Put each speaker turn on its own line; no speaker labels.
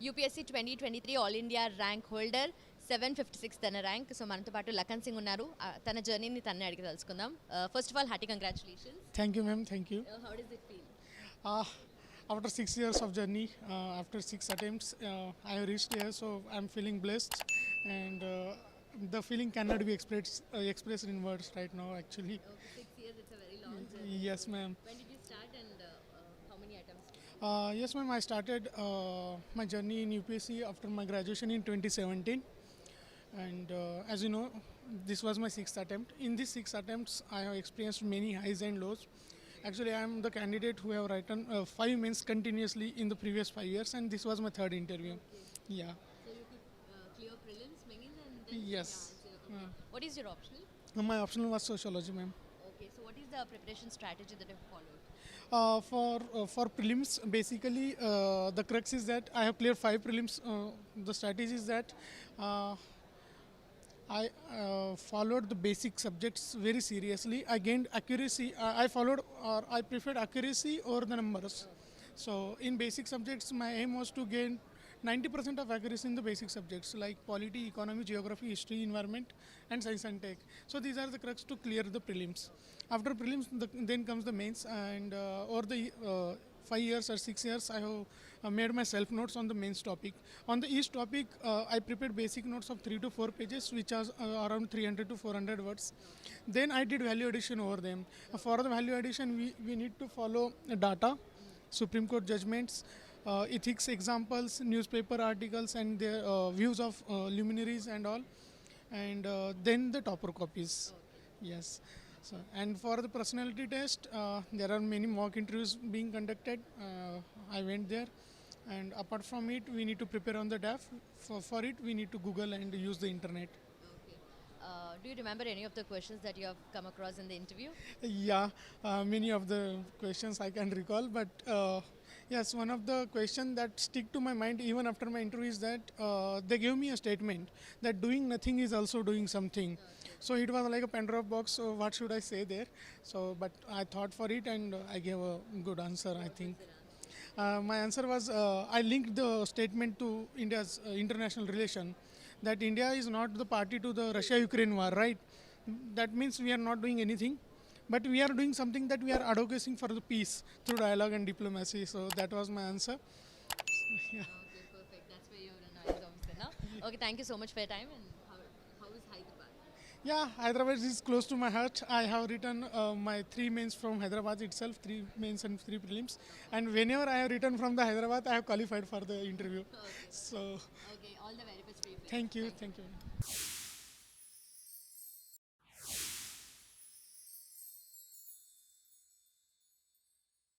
UPSC 2023 All India rank holder 756 తన rank. So మనతో పాటు లఖన్ సింగ్ ఉన్నారు. తన జర్నీని తన్నే అడిగి తెలుసుకుందాం. First of all hearty congratulations.
Thank you, ma'am. Thank you.
How does it feel?
Uh, After 6 years of journey, after 6 attempts, I have reached here. So I'm feeling blessed, and the feeling cannot be expressed in words right now. Actually,
Okay, 6 years, it's a very long journey.
yes, ma'am.
When did you start and how many attempts?
Yes, ma'am. I started my journey in UPSC after my graduation in 2017, and as you know, this was my sixth attempt. In these 6 attempts, I have experienced many highs and lows. Actually, I am the candidate who have written 5 mains continuously in the previous 5 years, and this was my third interview. Yeah.
So you could clear prelims, mains, and then
Yes.
Okay. What is your optional?
My optional was sociology, ma'am.
Okay, so what is the preparation strategy that you have followed?
For prelims, basically, the crux is that I have cleared 5 prelims. The strategy is that I followed the basic subjects very seriously. I gained accuracy. I followed, or I preferred accuracy over the numbers. So in basic subjects, my aim was to gain 90% of accuracy in the basic subjects like polity, economy, geography, history, environment, and science and tech. So these are the crux to clear the prelims. After prelims, then comes the mains, and over the 5 years or 6 years, I have made my self notes on the mains topic. On the each topic, I prepared basic notes of 3 to 4 pages, which are around 300 to 400 words. Then I did value addition over them. For the value addition, we need to follow data, Supreme Court judgments, ethics examples, newspaper articles, and their views of luminaries and all, and then the topper copies. Yes. So, and for the personality test, there are many mock interviews being conducted. I went there, and apart from it, we need to prepare on the DAF. For it, we need to Google and use the internet.
Okay. Do you remember any of the questions that you have come across in the interview?
Yeah, many of the questions I can recall, but yes, one of the questions that stick to my mind even after my interview is that they gave me a statement that doing nothing is also doing something. So it was like a pen drop box. So what should I say there? So, but I thought for it and I gave a good answer, I think. My answer was I linked the statement to India's international relation, that India is not the party to the Russia-Ukraine war, right? That means we are not doing anything, but we are doing something, that we are advocating for the peace through dialogue and diplomacy. So that was my answer. Yeah.
Okay, perfect. That's where you're a nice officer now. Okay, thank you so much for your time. And how is Hyderabad?
Yeah, Hyderabad is close to my heart. I have written my 3 mains from Hyderabad itself, 3 mains and 3 prelims. And whenever I have written from the Hyderabad, I have qualified for the interview.
Okay.
So,
Okay, all the very best for you.
thank you.